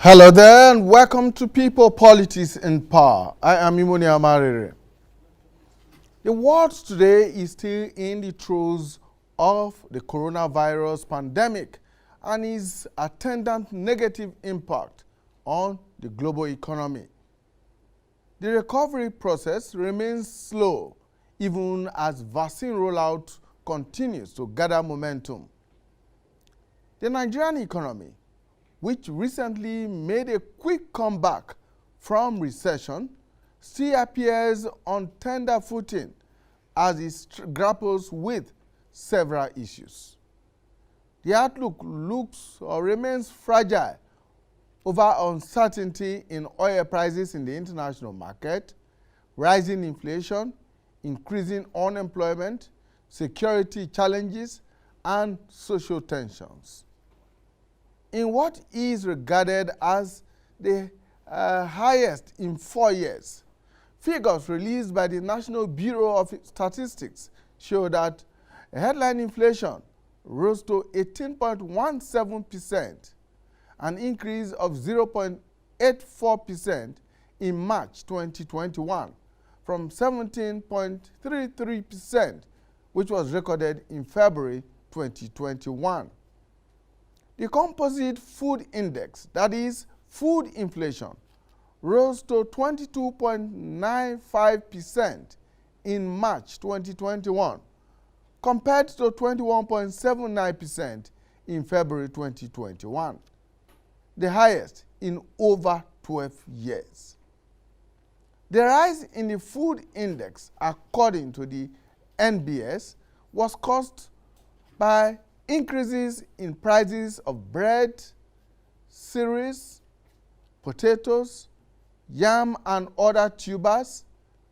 Hello there, and welcome to People, Politics, and Power. I am Imoni Amarere. The world today is still in the throes of the coronavirus pandemic and its attendant negative impact on the global economy. The recovery process remains slow, even as vaccine rollout continues to gather momentum. The Nigerian economy, which recently made a quick comeback from recession, still appears on tender footing as it grapples with several issues. The outlook remains fragile over uncertainty in oil prices in the international market, rising inflation, increasing unemployment, security challenges, and social tensions. In what is regarded as the highest in 4 years, figures released by the National Bureau of Statistics show that headline inflation rose to 18.17%, an increase of 0.84% in March 2021 from 17.33%, which was recorded in February 2021. The composite food index, that is, food inflation, rose to 22.95% in March 2021, compared to 21.79% in February 2021, the highest in over 12 years. The rise in the food index, according to the NBS, was caused by increases in prices of bread, cereals, potatoes, yam and other tubers,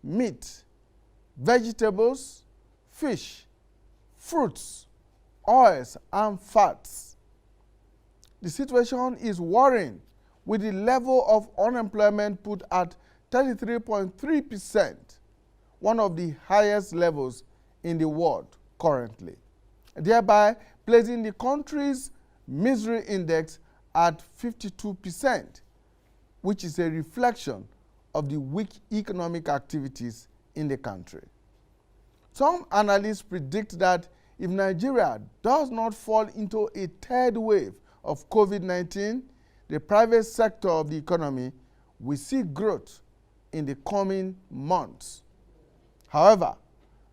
meat, vegetables, fish, fruits, oils, and fats. The situation is worrying, with the level of unemployment put at 33.3%, one of the highest levels in the world currently, thereby placing the country's misery index at 52%, which is a reflection of the weak economic activities in the country. Some analysts predict that if Nigeria does not fall into a third wave of COVID-19, the private sector of the economy will see growth in the coming months. However,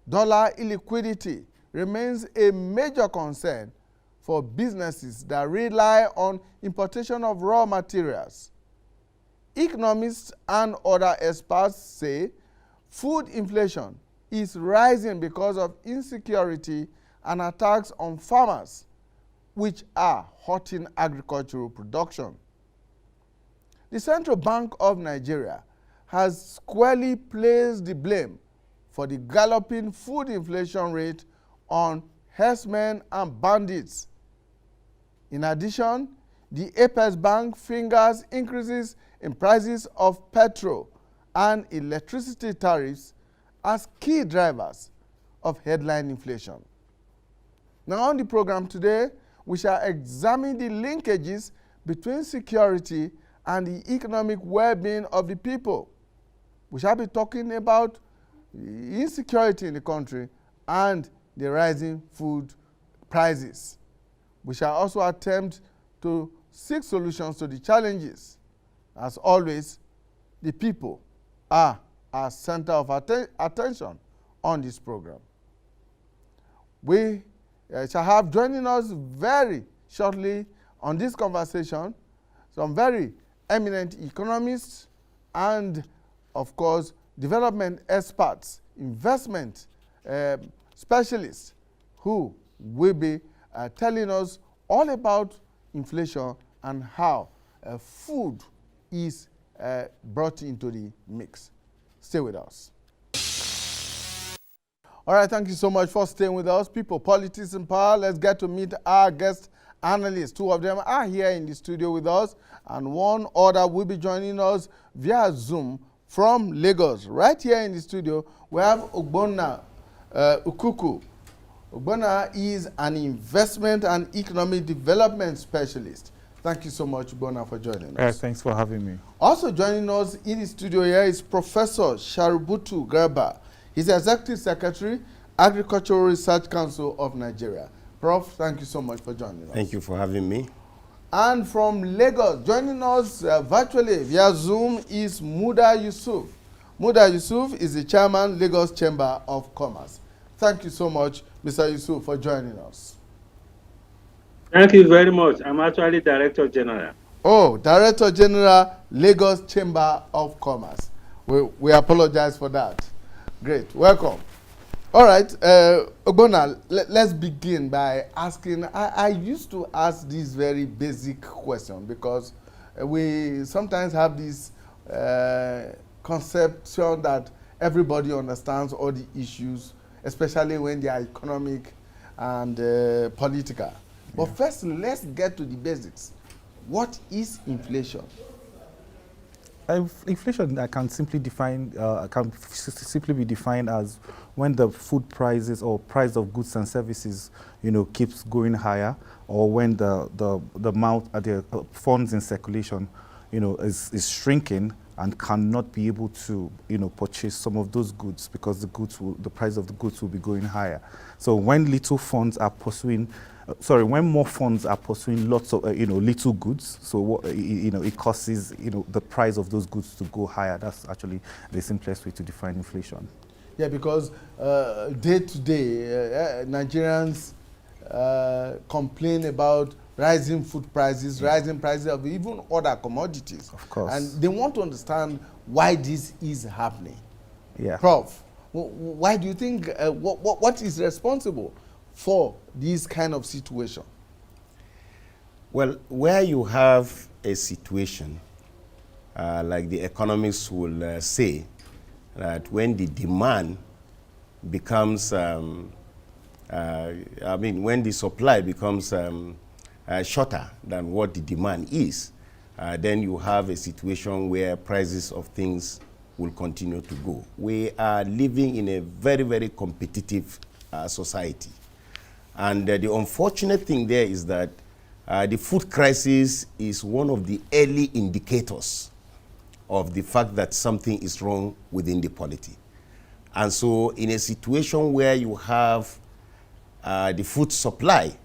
dollar illiquidity remains a major concern for businesses that rely on importation of raw materials. Economists and other experts say food inflation is rising because of insecurity and attacks on farmers, which are hurting agricultural production. The Central Bank of Nigeria has squarely placed the blame for the galloping food inflation rate on herdsmen and bandits. In addition, the Apex Bank fingers increases in prices of petrol and electricity tariffs as key drivers of headline inflation. Now on the program today, we shall examine the linkages between security and the economic well-being of the people. We shall be talking about insecurity in the country and the rising food prices. We shall also attempt to seek solutions to the challenges. As always, the people are our center of attention on this program. We shall have joining us very shortly on this conversation some very eminent economists and, of course, development experts, investment specialists who will be telling us all about inflation and how food is brought into the mix. Stay with us. All right, thank you so much for staying with us. People, Politics, and Power. Let's get to meet our guest analysts. Two of them are here in the studio with us, and one other will be joining us via Zoom from Lagos. Right here in the studio, we have Ogbonna Ukuku. Ogbonna is an investment and economic development specialist. Thank you so much, Bona, for joining us. Thanks for having me. Also joining us in the studio here is Professor Sharubutu Garba. He's Executive Secretary, Agricultural Research Council of Nigeria. Prof, thank you so much for joining us. Thank you for having me. And from Lagos, joining us virtually via Zoom is Muda Yusuf. Muda Yusuf is the Chairman, Lagos Chamber of Commerce. Thank you so much, Mr. Yusuf, for joining us. Thank you very much. I'm actually Director General. Oh, Director General, Lagos Chamber of Commerce. We apologize for that. Great, welcome. All right, Ogbonna, let's begin by asking, I used to ask this very basic question because we sometimes have this conception that everybody understands all the issues, especially when they are economic and political. But first, let's get to the basics. What is inflation? Inflation can simply be defined as when the food prices or price of goods and services, keeps going higher, or when the amount of the funds in circulation, is shrinking and cannot be able to, purchase some of those goods because the price of the goods will be going higher. So when when more funds are pursuing lots of, little goods, so what, it causes, the price of those goods to go higher. That's actually the simplest way to define inflation. Yeah, because day to day, Nigerians complain about rising food prices, rising prices of even other commodities. Of course. And they want to understand why this is happening. Yeah. Prof, why do you think, what is responsible for this kind of situation? Well, where you have a situation, like the economists will say, that when the demand becomes, when the supply becomes shorter than what the demand is, then you have a situation where prices of things will continue to go. We are living in a very, very competitive society. And the unfortunate thing there is that the food crisis is one of the early indicators of the fact that something is wrong within the polity. And so in a situation where you have the food supply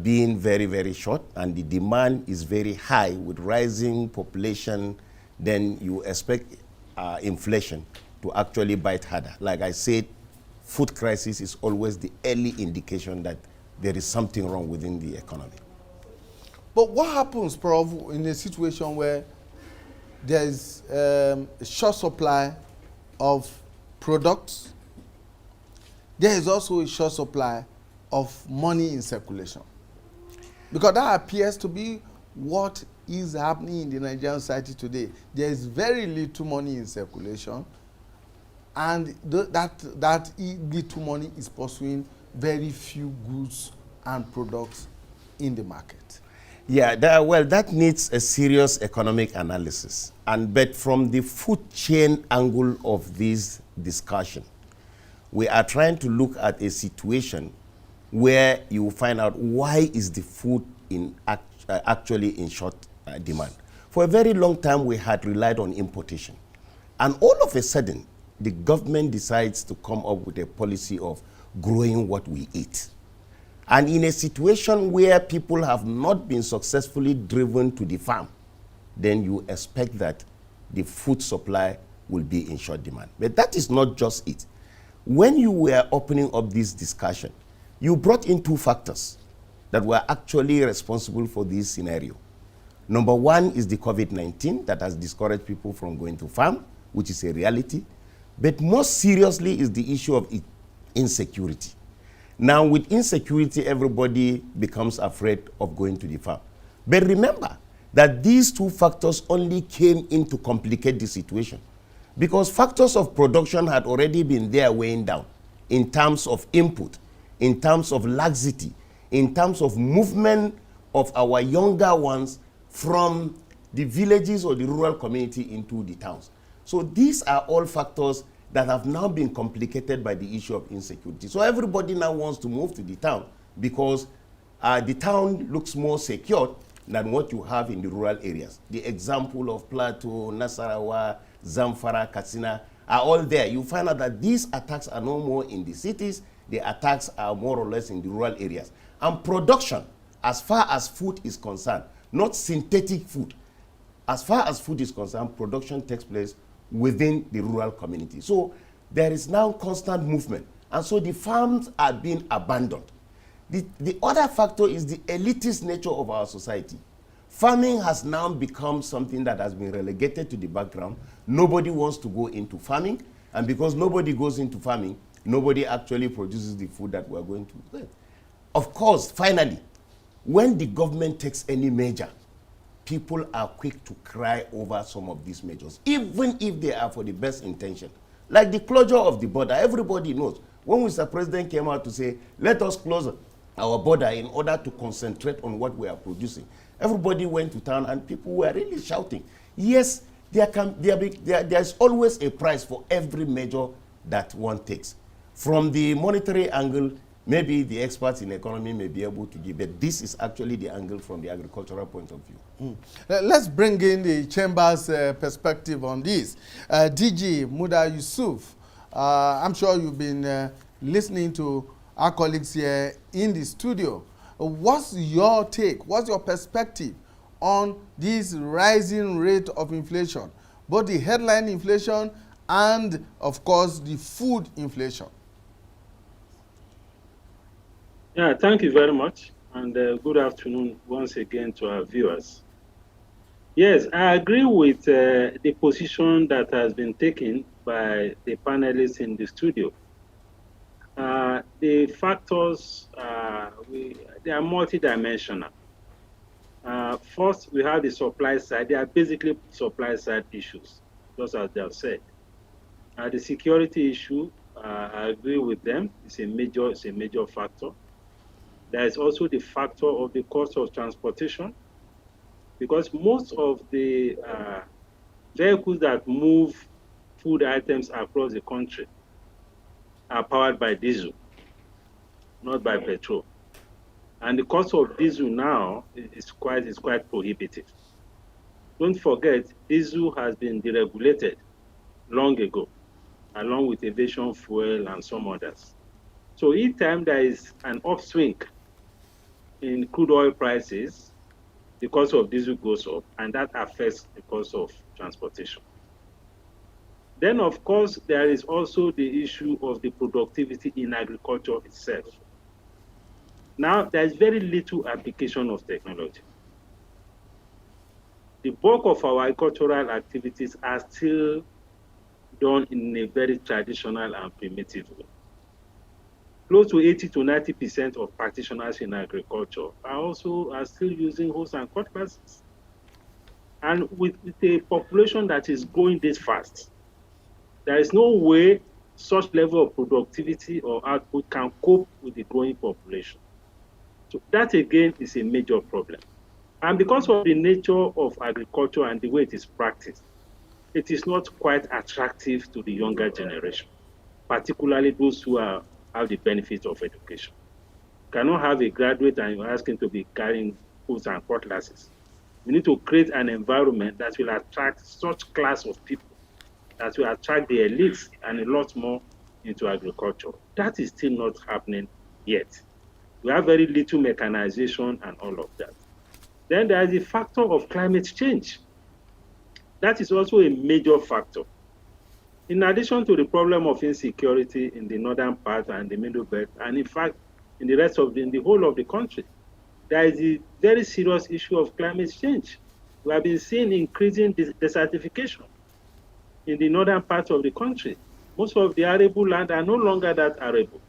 being very, very short and the demand is very high with rising population, then you expect inflation to actually bite harder. Like I said, food crisis is always the early indication that there is something wrong within the economy. But what happens, Prof, in a situation where there is a short supply of products? There is also a short supply of money in circulation. Because that appears to be what is happening in the Nigerian society today. There is very little money in circulation, and that little money is pursuing very few goods and products in the market. Yeah, that needs a serious economic analysis. But from the food chain angle of this discussion, we are trying to look at a situation where you find out why is the food actually in short demand. For a very long time, we had relied on importation. And all of a sudden, the government decides to come up with a policy of growing what we eat. And in a situation where people have not been successfully driven to the farm, then you expect that the food supply will be in short demand. But that is not just it. When you were opening up this discussion, you brought in two factors that were actually responsible for this scenario. Number one is the COVID-19 that has discouraged people from going to farm, which is a reality. But most seriously is the issue of insecurity. Now, with insecurity, everybody becomes afraid of going to the farm. But remember that these two factors only came in to complicate the situation, because factors of production had already been there weighing down in terms of input, in terms of laxity, in terms of movement of our younger ones from the villages or the rural community into the towns. So these are all factors that have now been complicated by the issue of insecurity. So everybody now wants to move to the town because the town looks more secure than what you have in the rural areas. The example of Plateau, Nasarawa, Zamfara, Katsina are all there. You find out that these attacks are no more in the cities, the attacks are more or less in the rural areas. And production, as far as food is concerned, not synthetic food, as far as food is concerned, production takes place within the rural community. So there is now constant movement. And so the farms are being abandoned. The other factor is the elitist nature of our society. Farming has now become something that has been relegated to the background. Nobody wants to go into farming. And because nobody goes into farming, nobody actually produces the food that we're going to eat. Of course, finally, when the government takes any measure, people are quick to cry over some of these measures, even if they are for the best intention. Like the closure of the border, everybody knows. When Mr. President came out to say, let us close our border in order to concentrate on what we are producing, everybody went to town and people were really shouting. Yes, there's always a price for every measure that one takes. From the monetary angle, maybe the experts in economy may be able to give it. This is actually the angle from the agricultural point of view. Let's bring in the chamber's perspective on this. DG Muda Yusuf, I'm sure you've been listening to our colleagues here in the studio. What's your take? What's your perspective on this rising rate of inflation, both the headline inflation and, of course, the food inflation? Yeah, thank you very much, and good afternoon once again to our viewers. Yes, I agree with the position that has been taken by the panelists in the studio. The factors, they are multidimensional. First, we have the supply side. They are basically supply side issues, just as they have said. The security issue, I agree with them. It's a major factor. There is also the factor of the cost of transportation, because most of the vehicles that move food items across the country are powered by diesel, not by petrol. And the cost of diesel now is quite prohibitive. Don't forget, diesel has been deregulated long ago, along with aviation fuel and some others. So each time there is an upswing in crude oil prices, the cost of diesel goes up, and that affects the cost of transportation. Then, of course, there is also the issue of the productivity in agriculture itself. Now, there is very little application of technology. The bulk of our agricultural activities are still done in a very traditional and primitive way. Close to 80 to 90% of practitioners in agriculture are still using hoes and cutlasses. And with a population that is growing this fast, there is no way such level of productivity or output can cope with the growing population. So that again is a major problem. And because of the nature of agriculture and the way it is practiced, it is not quite attractive to the younger generation, particularly those who have the benefit of education. You cannot have a graduate and you ask him to be carrying hoes and cutlasses. We need to create an environment that will attract such class of people, that will attract the elites and a lot more into agriculture. That is still not happening yet. We have very little mechanization and all of that. Then there is the factor of climate change. That is also a major factor. In addition to the problem of insecurity in the northern part and the middle belt, and in fact, in the whole of the country, there is a very serious issue of climate change. We have been seeing increasing desertification in the northern part of the country. Most of the arable land are no longer that arable.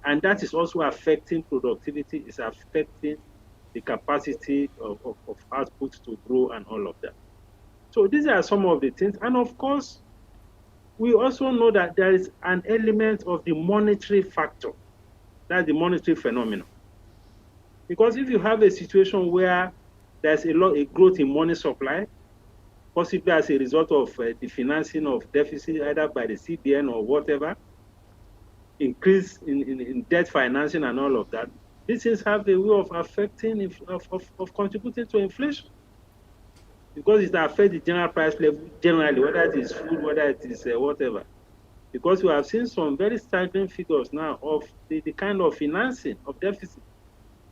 And that is also affecting productivity, is affecting the capacity of output to grow and all of that. So these are some of the things. And of course, we also know that there is an element of the monetary factor. That's the monetary phenomenon. Because if you have a situation where there's a growth in money supply, possibly as a result of the financing of deficit, either by the CBN or whatever, increase in debt financing and all of that, These things have a way of affecting, of contributing to inflation, because it affects the general price level generally, whether it is food, whether it is whatever. Because we have seen some very staggering figures now of the kind of financing of deficit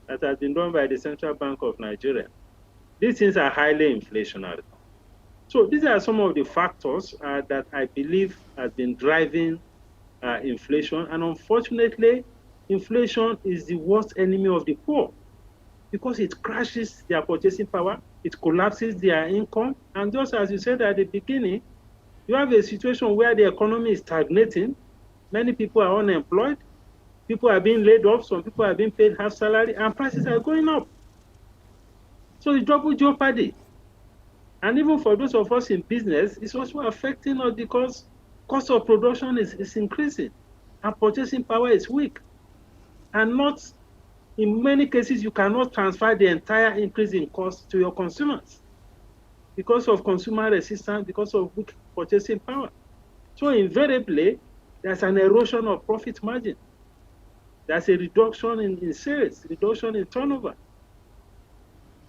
that has been done by the Central Bank of Nigeria. These things are highly inflationary. So these are some of the factors that I believe have been driving inflation. And unfortunately, inflation is the worst enemy of the poor, because it crashes their purchasing power, it collapses their income. And just as you said at the beginning, you have a situation where the economy is stagnating, many people are unemployed, people are being laid off, some people are being paid half salary, and prices are going up. So it's double jeopardy. And even for those of us in business, it's also affecting us, because cost of production is increasing and purchasing power is weak. And not, in many cases, you cannot transfer the entire increase in cost to your consumers because of consumer resistance, because of weak purchasing power. So invariably, there's an erosion of profit margin. There's a reduction in sales, reduction in turnover.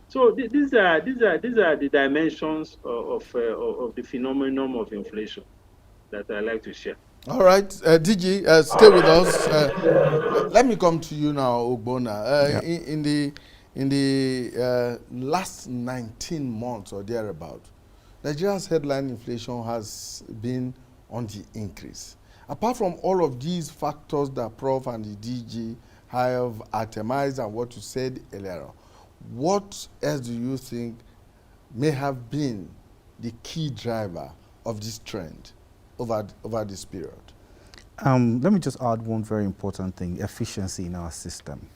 So these are the dimensions of the phenomenon of inflation that I like to share. All right, DG, stay with us. Let me come to you now, Ogbonna. Yeah. In the last 19 months or thereabout, Nigeria's headline inflation has been on the increase. Apart from all of these factors that Prof and the DG have itemized and what you said earlier, what else do you think may have been the key driver of this trend over this period? Let me just add one very important thing: efficiency in our system.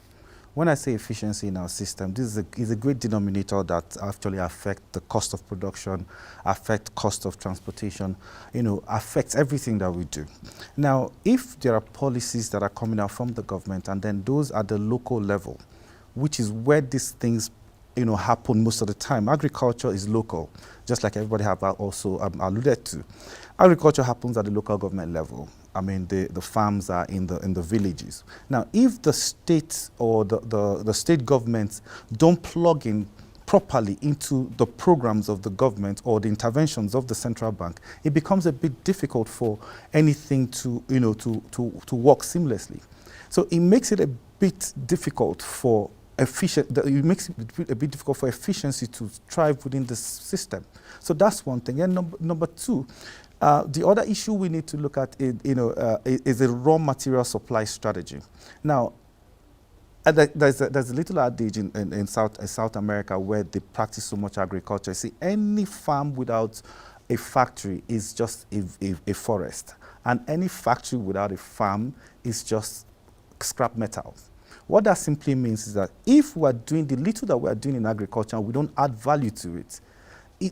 When I say efficiency in our system, this is a great denominator that actually affects the cost of production, affects cost of transportation, affects everything that we do. Now, if there are policies that are coming out from the government, and then those at the local level, which is where these things happen most of the time. Agriculture is local, just like everybody have also alluded to. Agriculture happens at the local government level. I mean, the farms are in the villages. Now, if the state or the state governments don't plug in properly into the programs of the government or the interventions of the central bank, it becomes a bit difficult for anything to work seamlessly. So it makes it a bit difficult for efficiency to thrive within the system. So that's one thing. And number two, the other issue we need to look at is a raw material supply strategy. Now, there's a little adage in South America where they practice so much agriculture. See, any farm without a factory is just a forest, and any factory without a farm is just scrap metal. What that simply means is that if we're doing the little that we're doing in agriculture and we don't add value to it,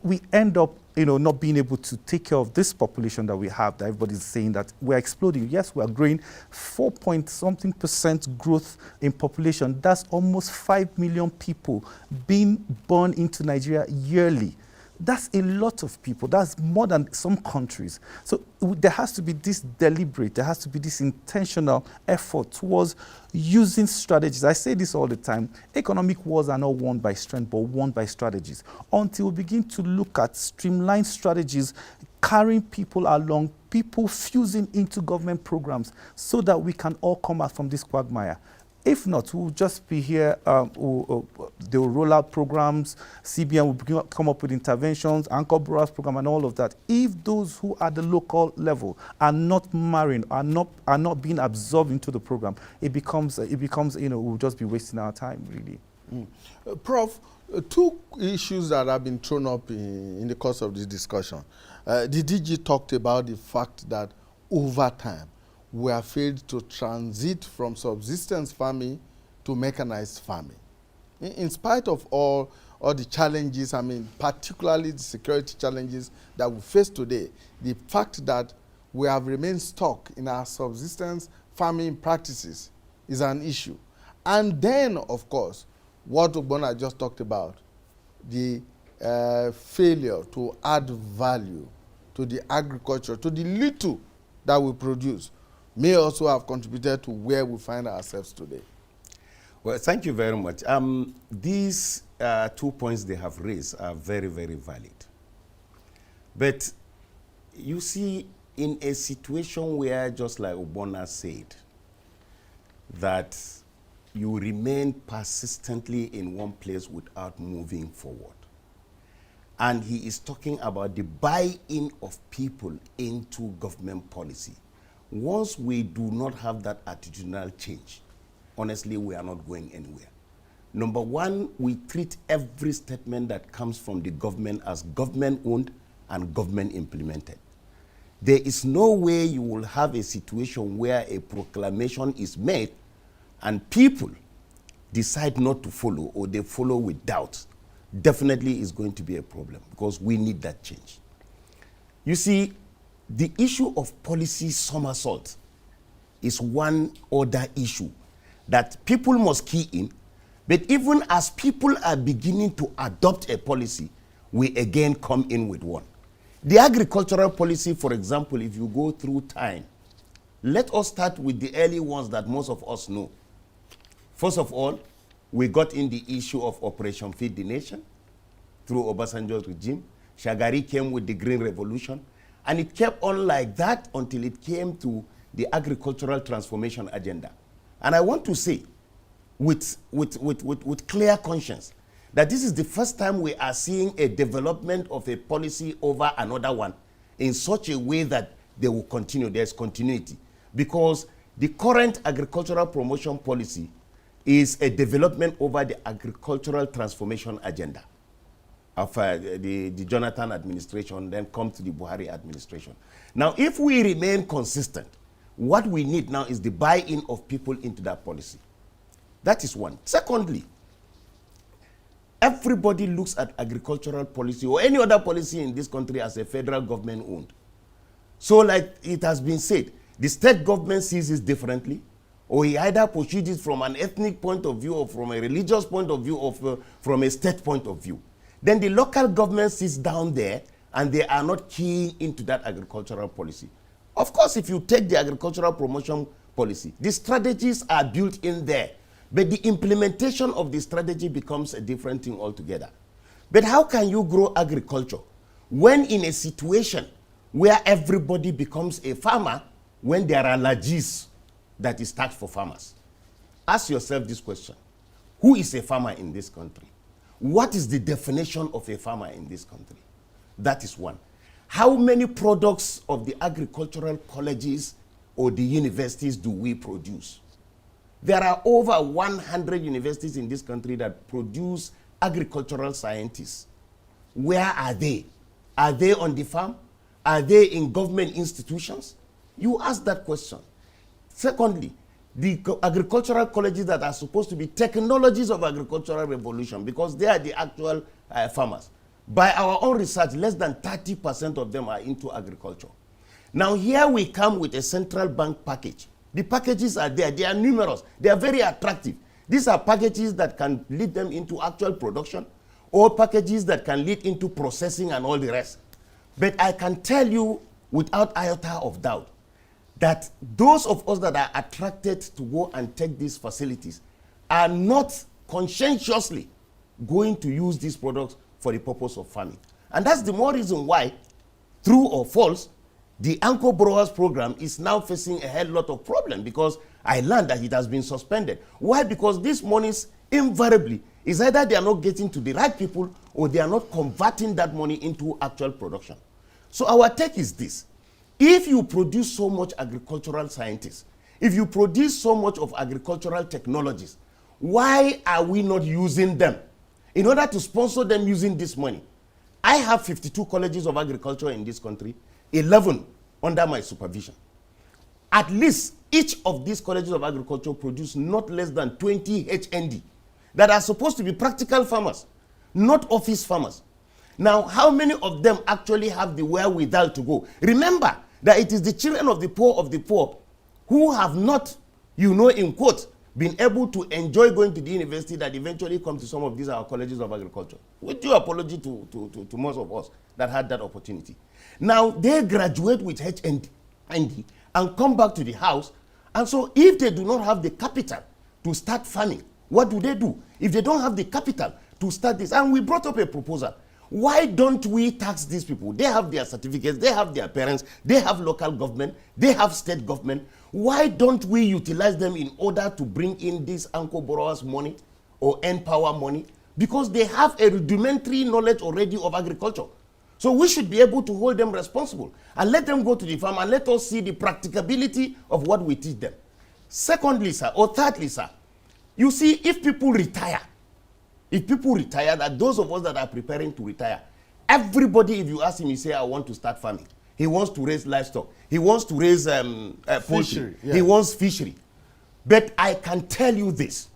we end up not being able to take care of this population that we have, that everybody's saying that we're exploding. Yes, we're growing 4-point-something% growth in population. That's almost 5 million people being born into Nigeria yearly. That's a lot of people. That's more than some countries. So there has to be this deliberate, there has to be this intentional effort towards using strategies. I say this all the time. Economic wars are not won by strength, but won by strategies. Until we begin to look at streamlined strategies, carrying people along, people fusing into government programs so that we can all come out from this quagmire. If not, we'll just be here, they'll roll out programs, CBN will come up with interventions, Anchor Borrowers program and all of that. If those who are at the local level are not marrying, are not being absorbed into the program, it becomes we'll just be wasting our time, really. Prof, two issues that have been thrown up in the course of this discussion. The DG talked about the fact that over time, we are failed to transit from subsistence farming to mechanized farming. In spite of all the challenges, I mean, particularly the security challenges that we face today, the fact that we have remained stuck in our subsistence farming practices is an issue. And then, of course, what Ogbonna just talked about, the failure to add value to the agriculture, to the little that we produce, may also have contributed to where we find ourselves today. Well, thank you very much. These 2 points they have raised are very, very valid. But you see, in a situation where, just like Obona said, that you remain persistently in one place without moving forward, and he is talking about the buy-in of people into government policy. Once we do not have that attitudinal change, honestly, we are not going anywhere. Number one, we treat every statement that comes from the government as government-owned and government-implemented. There is no way you will have a situation where a proclamation is made and people decide not to follow, or they follow with doubt. Definitely is going to be a problem, because we need that change. You see, the issue of policy somersault is one other issue that people must key in. But even as people are beginning to adopt a policy, we again come in with one. The agricultural policy, for example, if you go through time, let us start with the early ones that most of us know. First of all, we got in the issue of Operation Feed the Nation through Obasanjo's regime. Shagari came with the Green Revolution, and it kept on like that until it came to the agricultural transformation agenda. And I want to say, with clear conscience, that this is the first time we are seeing a development of a policy over another one in such a way that they will continue. There's continuity. Because the current agricultural promotion policy is a development over the agricultural transformation agenda of the Jonathan administration, then come to the Buhari administration. Now, if we remain consistent, what we need now is the buy-in of people into that policy. That is one. Secondly, everybody looks at agricultural policy or any other policy in this country as a federal government owned. So like it has been said, the state government sees it differently, or he either pursues it from an ethnic point of view, or from a religious point of view, or from a state point of view. Then the local government sits down there and they are not keying into that agricultural policy. Of course, if you take the agricultural promotion policy, the strategies are built in there, but the implementation of the strategy becomes a different thing altogether. But how can you grow agriculture when in a situation where everybody becomes a farmer, when there are lages that is taxed for farmers? Ask yourself this question. Who is a farmer in this country? What is the definition of a farmer in this country? That is one. How many products of the agricultural colleges or the universities do we produce? There are over 100 universities in this country that produce agricultural scientists. Where are they? Are they on the farm? Are they in government institutions? You ask that question. Secondly, the agricultural colleges that are supposed to be technologies of agricultural revolution, because they are the actual farmers. By our own research, less than 30% of them are into agriculture. Now here we come with a central bank package. The packages are there. They are numerous. They are very attractive. These are packages that can lead them into actual production, or packages that can lead into processing and all the rest. But I can tell you without iota of doubt that those of us that are attracted to go and take these facilities are not conscientiously going to use these products for the purpose of farming. And that's the more reason why, true or false, the Anchor Brewers program is now facing a hell lot of problem, because I learned that it has been suspended. Why? Because these monies invariably is either they are not getting to the right people, or they are not converting that money into actual production. So our take is this. If you produce so much agricultural scientists, if you produce so much of agricultural technologies, why are we not using them in order to sponsor them using this money? I have 52 colleges of agriculture in this country, 11 under my supervision. At least each of these colleges of agriculture produce not less than 20 HND that are supposed to be practical farmers, not office farmers. Now, how many of them actually have the wherewithal to go? Remember that it is the children of the poor who have not, in quotes, been able to enjoy going to the university that eventually come to some of these our colleges of agriculture. With due apology to most of us that had that opportunity. Now, they graduate with HND and come back to the house. And so if they do not have the capital to start farming, What do? If they don't have the capital to start this, and we brought up a proposal, why don't we tax these people? They have their certificates, they have their parents, they have local government, they have state government. Why don't we utilize them in order to bring in this anchor borrowers money or N-Power money? Because they have a rudimentary knowledge already of agriculture. So we should be able to hold them responsible and let them go to the farm and let us see the practicability of what we teach them. Secondly, sir, or thirdly, sir, you see, if people retire, that those of us that are preparing to retire, everybody, if you ask him, he say, I want to start farming. He wants to raise livestock. He wants to raise poultry. Yeah. He wants fishery. But I can tell you this,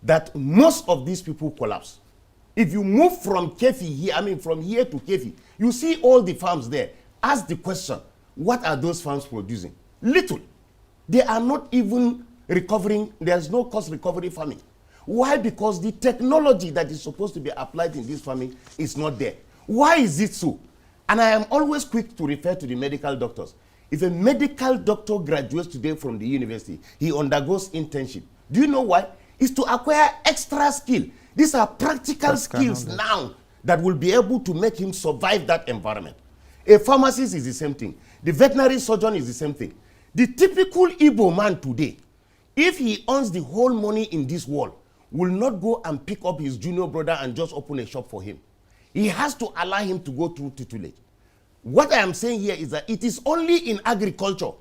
that most of these people collapse. If you move from Kefi here, from here to Kefi, you see all the farms there. Ask the question, what are those farms producing? Little. They are not even recovering. There's no cost recovery farming. Why? Because the technology that is supposed to be applied in this farming is not there. Why is it so? And I am always quick to refer to the medical doctors. If a medical doctor graduates today from the university, he undergoes internship. Do you know why? It's to acquire extra skill. These are practical skills now that will be able to make him survive that environment. A pharmacist is the same thing. The veterinary surgeon is the same thing. The typical Igbo man today, if he earns the whole money in this world, will not go and pick up his junior brother and just open a shop for him. He has to allow him to go through tutelage. What I am saying here is that it is only in agriculture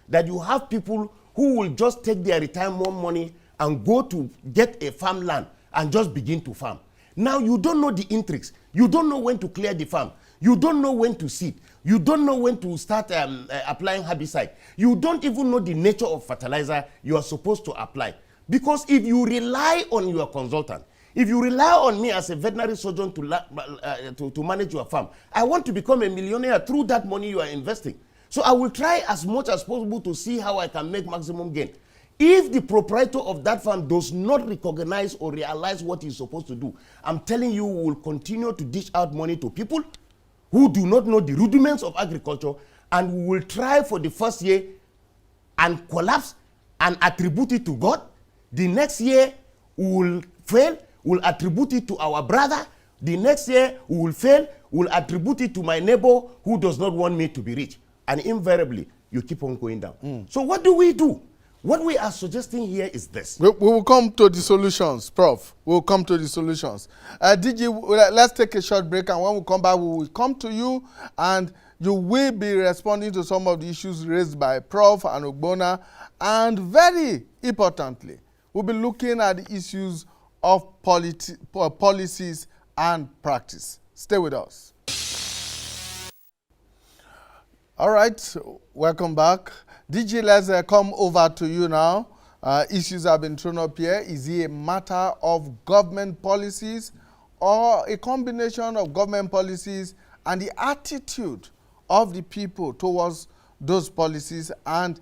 that you have people who will just take their retirement money and go to get a farmland and just begin to farm. Now you don't know the intrigues. You don't know when to clear the farm. You don't know when to seed. You don't know when to start applying herbicide. You don't even know the nature of fertilizer you are supposed to apply. Because if you rely on your consultant, if you rely on me as a veterinary surgeon to manage your farm, I want to become a millionaire through that money you are investing. So I will try as much as possible to see how I can make maximum gain. If the proprietor of that farm does not recognize or realize what he's supposed to do, I'm telling you, we will continue to dish out money to people who do not know the rudiments of agriculture, and we will try for the first year and collapse and attribute it to God. The next year we will fail, we'll attribute it to our brother. The next year we will fail, we'll attribute it to my neighbor who does not want me to be rich. And invariably, you keep on going down. So what do we do? What we are suggesting here is this. We will come to the solutions, Prof. We will come to the solutions. DG, let's take a short break, and when we come back, we will come to you, and you will be responding to some of the issues raised by Prof. and Ogbonna, and very importantly, we'll be looking at the issues of policies and practice. Stay with us. All right, welcome back. DG, let's come over to you now. Issues have been thrown up here. Is it a matter of government policies or a combination of government policies and the attitude of the people towards those policies and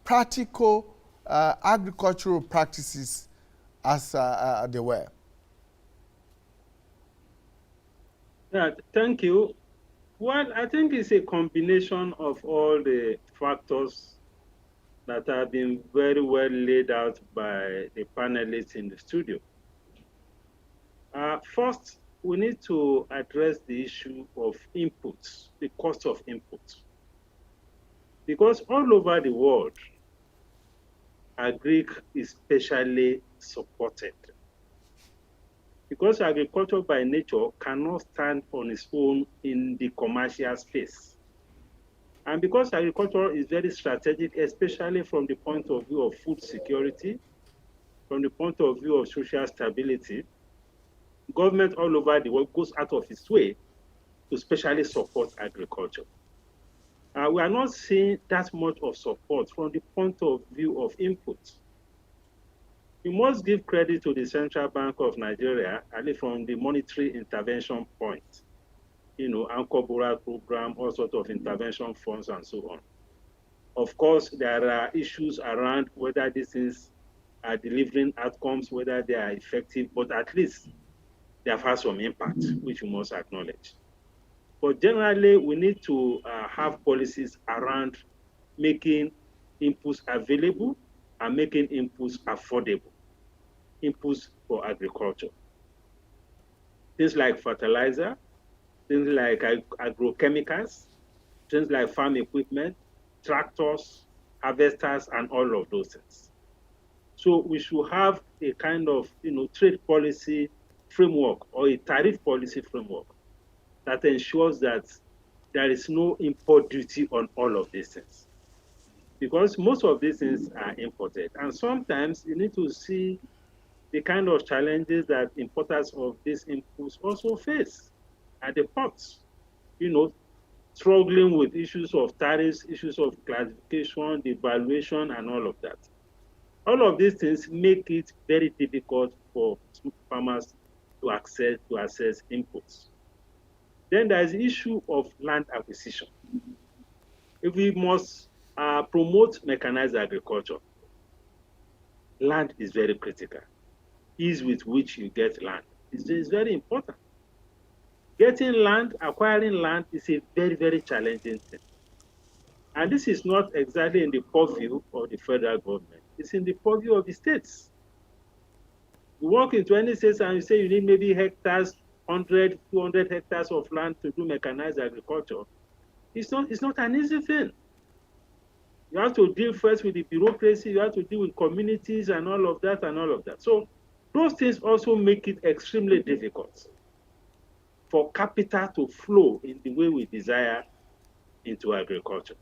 practical agricultural practices as they were? Yeah, thank you. Well, I think it's a combination of all the factors that have been very well laid out by the panelists in the studio. First, we need to address the issue of inputs, the cost of inputs. Because all over the world, agric is specially supported. Because agriculture by nature cannot stand on its own in the commercial space. And because agriculture is very strategic, especially from the point of view of food security, from the point of view of social stability, government all over the world goes out of its way to specially support agriculture. We are not seeing that much of support from the point of view of input. You must give credit to the Central Bank of Nigeria, at least from the monetary intervention point. You know, anchor borrower program, all sorts of intervention funds and so on. Of course, there are issues around whether these things are delivering outcomes, whether they are effective, but at least they have had some impact, which we must acknowledge. But generally, we need to have policies around making inputs available and making inputs affordable. inputs for agriculture. Things like fertilizer, things like agrochemicals, things like farm equipment, tractors, harvesters, and all of those things. So we should have a kind of trade policy framework or a tariff policy framework that ensures that there is no import duty on all of these things. Because most of these things are imported. And sometimes you need to see the kind of challenges that importers of these inputs also face at the ports. Struggling with issues of tariffs, issues of classification, devaluation, and all of that. All of these things make it very difficult for farmers to access inputs. Then there is the issue of land acquisition. If we must promote mechanized agriculture, land is very critical. Ease with which you get land is very important. Getting land, acquiring land is a very, very challenging thing. And this is not exactly in the purview of the federal government. It's in the purview of the states. You walk into any state and you say you need maybe hectares, 100, 200 hectares of land to do mechanized agriculture. It's not an easy thing. You have to deal first with the bureaucracy, you have to deal with communities and all of that. So those things also make it extremely difficult for capital to flow in the way we desire into agriculture.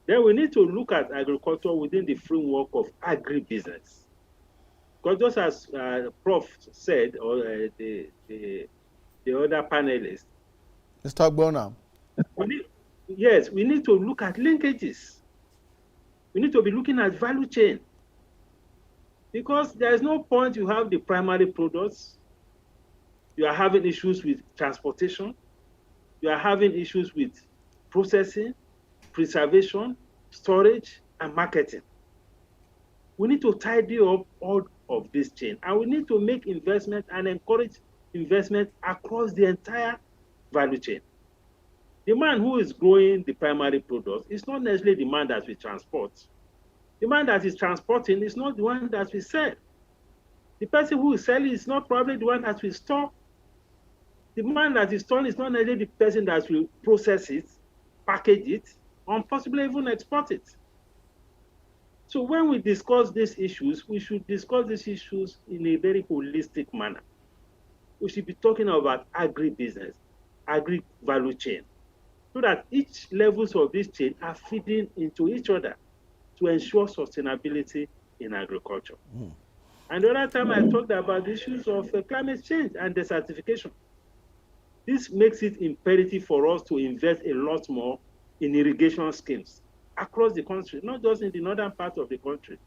Then we need to look at agriculture within the framework of agribusiness. Because just as Prof said, or the other panelists, Mr. Ogbonna. We need to look at linkages. We need to be looking at value chain. Because there is no point you have the primary products, you are having issues with transportation, you are having issues with processing, preservation, storage, and marketing. We need to tidy up all of this chain, and we need to make investment and encourage investment across the entire value chain. The man who is growing the primary product is not necessarily the man that we transport. The man that is transporting is not the one that we sell. The person who is selling is not probably the one that we store. The man that is storing is not necessarily the person that will process it, package it, or possibly even export it. So when we discuss these issues, we should discuss these issues in a very holistic manner. We should be talking about agribusiness, agri-value chain, so that each levels of this chain are feeding into each other to ensure sustainability in agriculture. And the other time I talked about the issues of climate change and desertification. This makes it imperative for us to invest a lot more in irrigation schemes across the country, not just in the northern part of the country,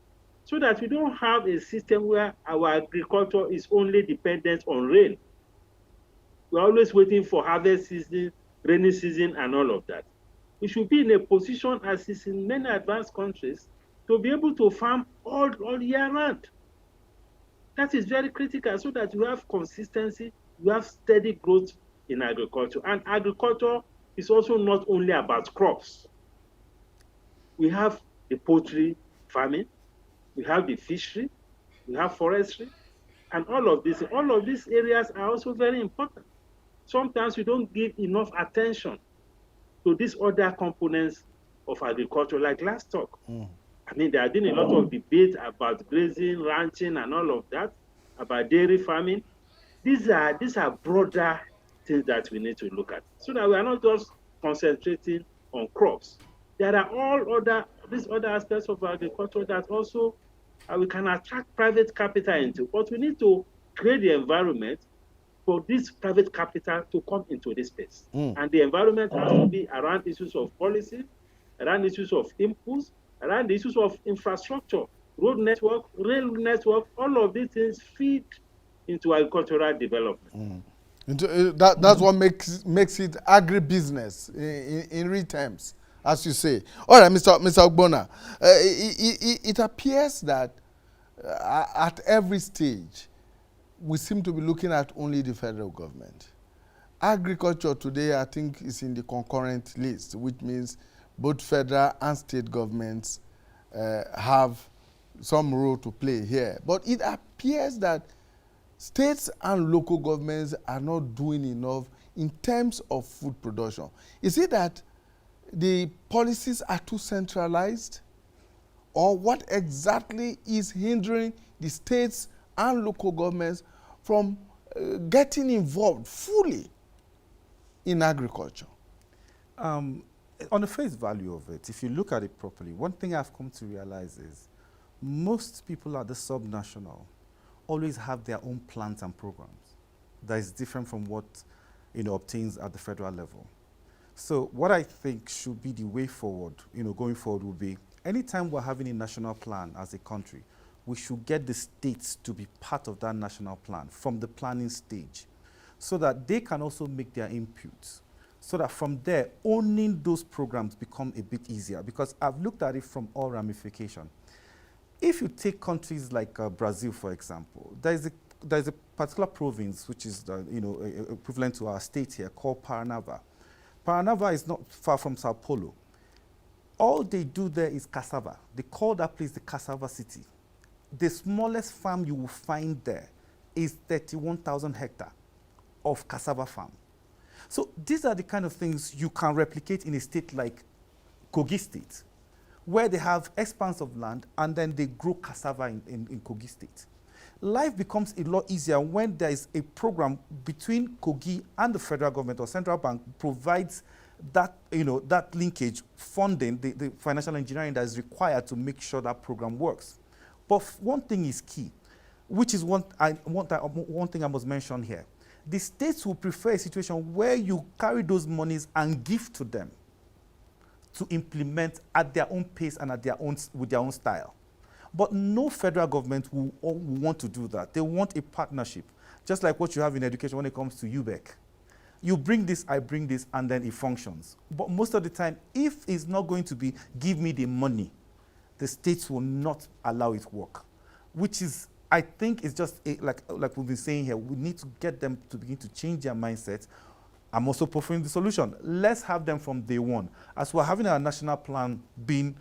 so that we don't have a system where our agriculture is only dependent on rain. We're always waiting for harvest season, rainy season, and all of that. We should be in a position, as is in many advanced countries, to be able to farm all year round. That is very critical, so that you have consistency, you have steady growth in agriculture. And agriculture is also not only about crops. We have the poultry farming, we have the fishery, we have forestry, and all of these areas are also very important. Sometimes we don't give enough attention to these other components of agriculture, like livestock. I mean, there have been a lot of debate about grazing, ranching, and all of that, about dairy farming. These are broader things that we need to look at, so that we are not just concentrating on crops. There are these other aspects of agriculture that also we can attract private capital into, but we need to create the environment for this private capital to come into this space. And the environment has to be around issues of policy, around issues of inputs, around the issues of infrastructure, road network, rail network. All of these things feed into agricultural development. That's what makes it agribusiness in real terms, as you say. All right, Mr. Ogbonna, it appears that at every stage, we seem to be looking at only the federal government. Agriculture today, I think, is in the concurrent list, which means both federal and state governments have some role to play here. But it appears appears that states and local governments are not doing enough in terms of food production. Is it that the policies are too centralized? Or what exactly is hindering the states and local governments from getting involved fully in agriculture? On the face value of it, if you look at it properly, one thing I've come to realize is most people at the subnational always have their own plans and programs that is different from what obtains at the federal level. So what I think should be the way forward, going forward will be anytime we're having a national plan as a country, we should get the states to be part of that national plan from the planning stage so that they can also make their inputs, so that from there, owning those programs become a bit easier, because I've looked at it from all ramifications. If you take countries like Brazil, for example, there's a particular province which is equivalent to our state here called Paranava. Paranava is not far from Sao Paulo. All they do there is cassava. They call that place the cassava city. The smallest farm you will find there is 31,000 hectares of cassava farm. So these are the kind of things you can replicate in a state like Kogi State, where they have expanse of land and then they grow cassava in Kogi State. Life becomes a lot easier when there is a program between Kogi and the federal government or central bank provides that, that linkage funding, the financial engineering that is required to make sure that program works. But one thing is key, which is one thing I must mention here. The states will prefer a situation where you carry those monies and give to them to implement at their own pace and with their own style. But no federal government will want to do that. They want a partnership, just like what you have in education when it comes to UBEC. You bring this, I bring this, and then it functions. But most of the time, if it's not going to be, give me the money, the states will not allow it work, which is, I think, is just like we've been saying here, we need to get them to begin to change their mindset. I'm also proposing the solution. Let's have them from day one. As we're having our national plan being,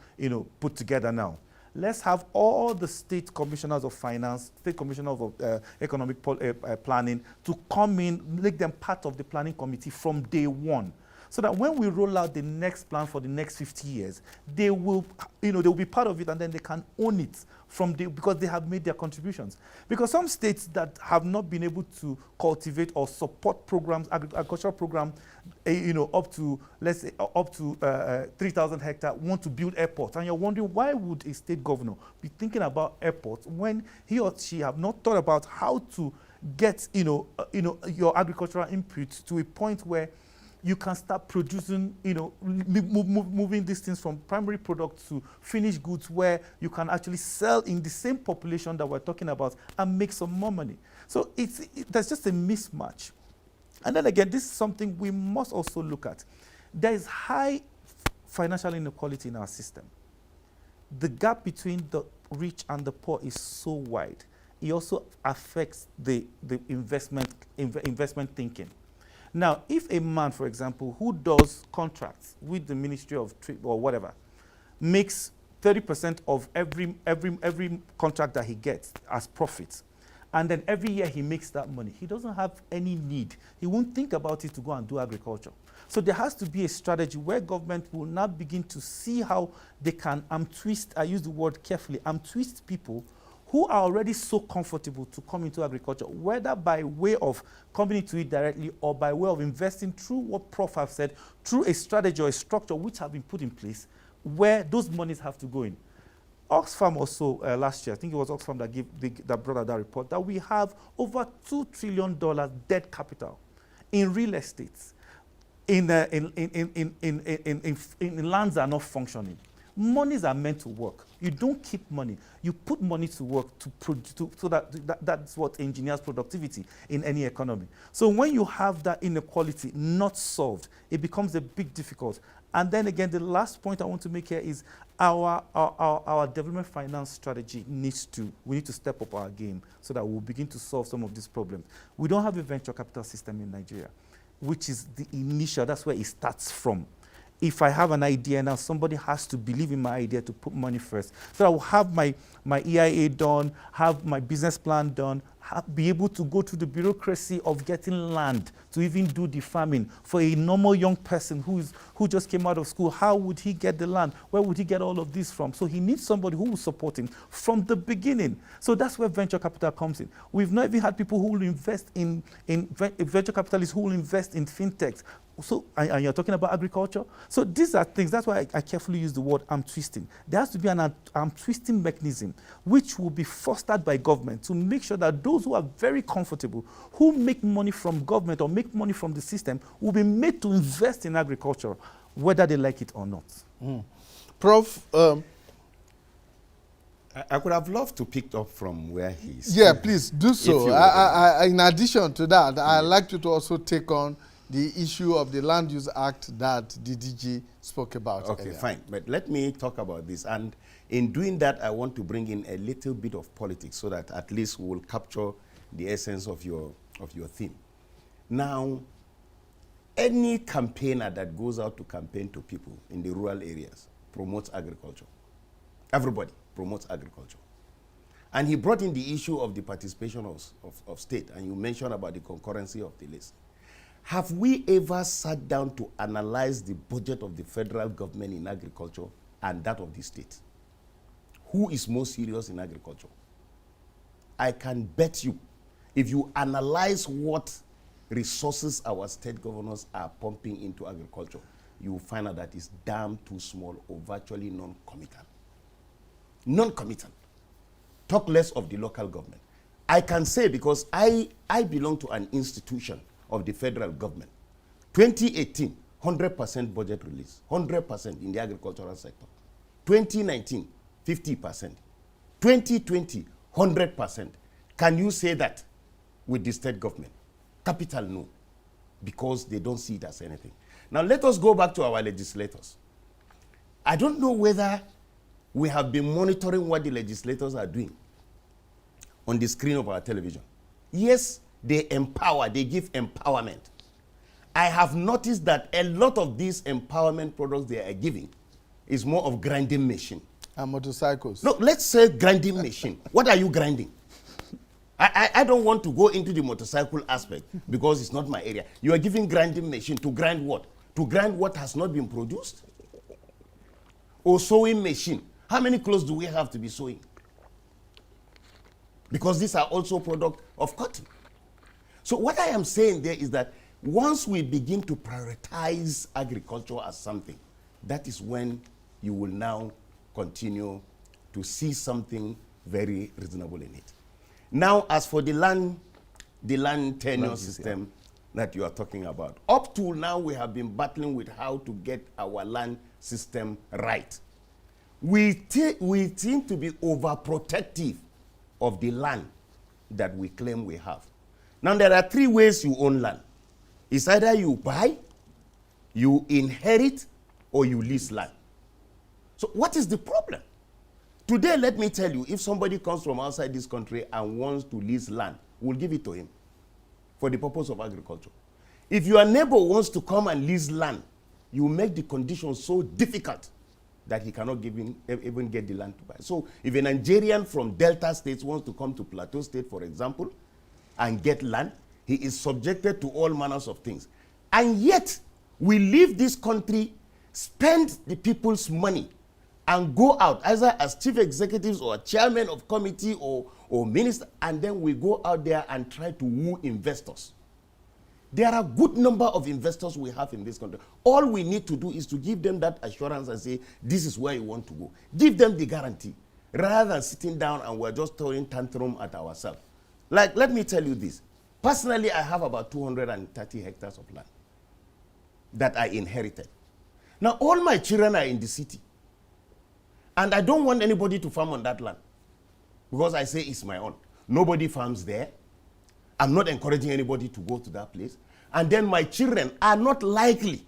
put together now, let's have all the state commissioners of finance, state commissioners of economic planning to come in, make them part of the planning committee from day one. So that when we roll out the next plan for the next 50 years, they will, they will be part of it and then they can own it because they have made their contributions. Because some states that have not been able to cultivate or support programs, agricultural programs, up to, let's say, up to 3,000 hectares, want to build airports. And you're wondering, why would a state governor be thinking about airports when he or she have not thought about how to get, your agricultural input to a point where you can start producing, moving these things from primary products to finished goods where you can actually sell in the same population that we're talking about and make some more money. So there's just a mismatch. And then again, this is something we must also look at. There is high financial inequality in our system. The gap between the rich and the poor is so wide. It also affects the investment thinking. Now, if a man, for example, who does contracts with the Ministry of Trade or whatever, makes 30% of every contract that he gets as profits, and then every year he makes that money, he doesn't have any need. He won't think about it to go and do agriculture. So there has to be a strategy where government will now begin to see how they can twist, I use the word carefully, twist people who are already so comfortable to come into agriculture, whether by way of coming into it directly or by way of investing through what Prof have said, through a strategy or a structure which have been put in place where those monies have to go in. Oxfam also last year, I think it was Oxfam that brought out that report, that we have over $2 trillion dead capital in real estate, in lands that are not functioning. Monies are meant to work. You don't keep money. You put money to work so that's what engineers productivity in any economy. So when you have that inequality not solved, it becomes a big difficult. And then again, the last point I want to make here is our development finance strategy we need to step up our game so that we'll begin to solve some of these problems. We don't have a venture capital system in Nigeria, which is the initial, that's where it starts from. if I have an idea now, somebody has to believe in my idea to put money first. So I will have my EIA done, have my business plan done, be able to go through the bureaucracy of getting land to even do the farming. For a normal young person who just came out of school, how would he get the land? Where would he get all of this from? So he needs somebody who will support him from the beginning. So that's where venture capital comes in. We've not even had people who will invest in venture capitalists who will invest in fintechs. So, and you're talking about agriculture. So these are things, that's why I carefully use the word arm twisting. There has to be an arm twisting mechanism which will be fostered by government to make sure that those who are very comfortable, who make money from government or make money from the system, will be made to invest in agriculture, whether they like it or not. Prof, I could have loved to pick up from where he's. yeah, please do so. In addition to that, I'd like you to also take on the issue of the Land Use Act that the DG spoke about. Okay, earlier. fine. But let me talk about this. And in doing that, I want to bring in a little bit of politics so that at least we will capture the essence of your theme. Now, any campaigner that goes out to campaign to people in the rural areas promotes agriculture. Everybody promotes agriculture. And he brought in the issue of the participation of state, and you mentioned about the concurrency of the list. Have we ever sat down to analyze the budget of the federal government in agriculture and that of the state? Who is more serious in agriculture? I can bet you, if you analyze what resources our state governors are pumping into agriculture, you will find out that it's damn too small or virtually non-committal. Non-committal. Talk less of the local government. I can say, because I belong to an institution of the federal government. 2018, 100% budget release, 100% in the agricultural sector. 2019, 50%. 2020, 100%. Can you say that with the state government? Capital, no, because they don't see it as anything. Now let us go back to our legislators. I don't know whether we have been monitoring what the legislators are doing on the screen of our television. Yes, they empower, they give empowerment. I have noticed that a lot of these empowerment products they are giving is more of grinding machine. And motorcycles. No, let's say grinding machine. What are you grinding? I don't want to go into the motorcycle aspect because it's not my area. You are giving grinding machine to grind what? To grind what has not been produced? Or sewing machine. How many clothes do we have to be sewing? Because these are also product of cotton. So what I am saying there is that once we begin to prioritize agriculture as something, that is when you will now continue to see something very reasonable in it. Now, as for the land tenure system that you are talking about, up to now we have been battling with how to get our land system right. We seem to be overprotective of the land that we claim we have. Now, there are three ways you own land. It's either you buy, you inherit, or you lease land. So what is the problem? Today, let me tell you, if somebody comes from outside this country and wants to lease land, we'll give it to him for the purpose of agriculture. If your neighbor wants to come and lease land, you make the conditions so difficult that he cannot even get the land to buy. So if a Nigerian from Delta states wants to come to Plateau State, for example, and get land, he is subjected to all manners of things. And yet, we leave this country, spend the people's money, and go out, either as chief executives or chairman of committee or minister, and then we go out there and try to woo investors. There are a good number of investors we have in this country. All we need to do is to give them that assurance and say, this is where you want to go. Give them the guarantee, rather than sitting down and we're just throwing tantrum at ourselves. Like, let me tell you this. Personally, I have about 230 hectares of land that I inherited. Now, all my children are in the city. And I don't want anybody to farm on that land because I say it's my own. Nobody farms there. I'm not encouraging anybody to go to that place. And then my children are not likely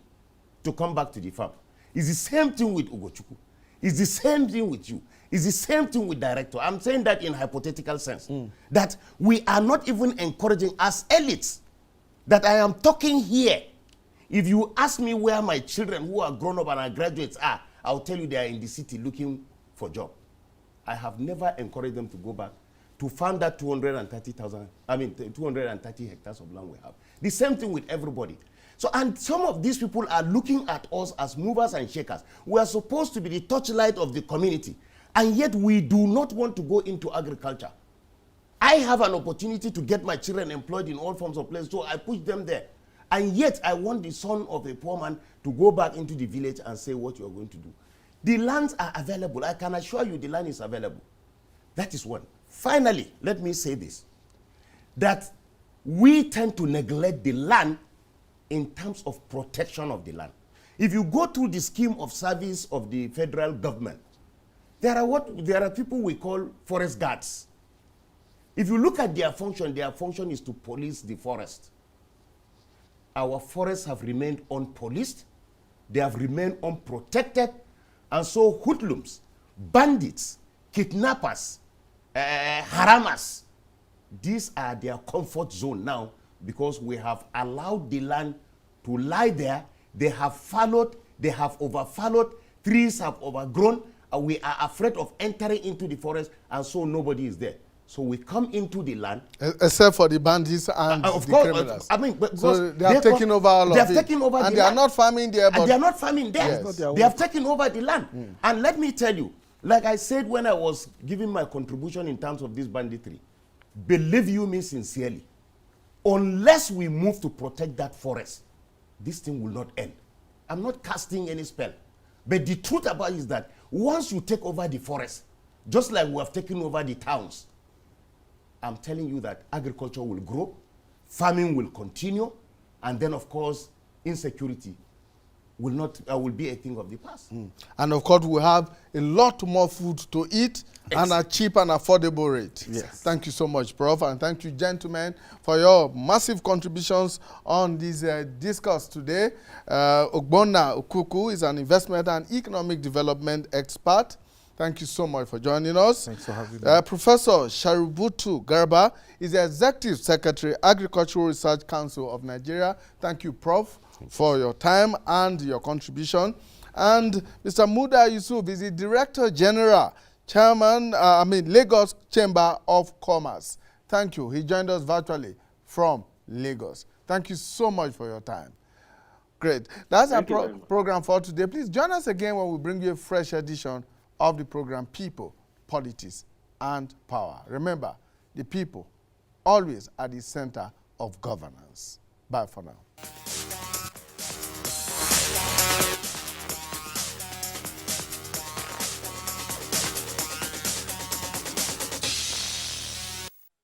to come back to the farm. It's the same thing with Ugochukwu. It's the same thing with you. It's the same thing with director. I'm saying that in hypothetical sense. That we are not even encouraging as elites that I am talking here If you ask me where my children who are grown up and are graduates are, I'll tell you they are in the city looking for job. I have never encouraged them to go back to farm that 230 hectares of land we have. The same thing with everybody. So, and some of these people are looking at us as movers and shakers. We are supposed to be the torchlight of the community, and yet we do not want to go into agriculture. I have an opportunity to get my children employed in all forms of places, so I push them there. And yet I want the son of a poor man to go back into the village and say what you are going to do. The lands are available. I can assure you the land is available. That is one. Finally, let me say this, that we tend to neglect the land in terms of protection of the land. If you go through the scheme of service of the federal government, there are people we call forest guards. If you look at their function is to police the forest. Our forests have remained unpoliced, they have remained unprotected, and so hoodlums, bandits, kidnappers, haramas, these are their comfort zone now, because we have allowed the land to lie there. They have followed, they have overfollowed, trees have overgrown, and we are afraid of entering into the forest, and so nobody is there. So we come into the land. Except for the bandits and the criminals. I mean, but so they have taken over all of it. They have taken over the land. And they are not farming there. And they are not farming there. Yes. They have taken over the land. And let me tell you, like I said when I was giving my contribution in terms of this banditry, believe you me sincerely, unless we move to protect that forest, this thing will not end. I'm not casting any spell. But the truth about it is that once you take over the forest, just like we have taken over the towns, I'm telling you that agriculture will grow, farming will continue, and then of course insecurity will be a thing of the past. And of course we have a lot more food to eat and a cheap and affordable rate. Yes. Thank you so much, Prof, and thank you, gentlemen, for your massive contributions on this discourse today. Ogbonna Okuku is an investment and economic development expert. Thank you so much for joining us. Thanks for having me. Professor Shaributu Garba is the Executive Secretary, Agricultural Research Council of Nigeria. Thank you, Prof, for your time and your contribution. And Mr. Muda Yusuf is the Director General, Lagos Chamber of Commerce. Thank you. He joined us virtually from Lagos. Thank you so much for your time. Great. That's our program for today. Please join us again when we bring you a fresh edition of the program People, Politics, and Power. Remember, the people always at the center of governance. Bye for now.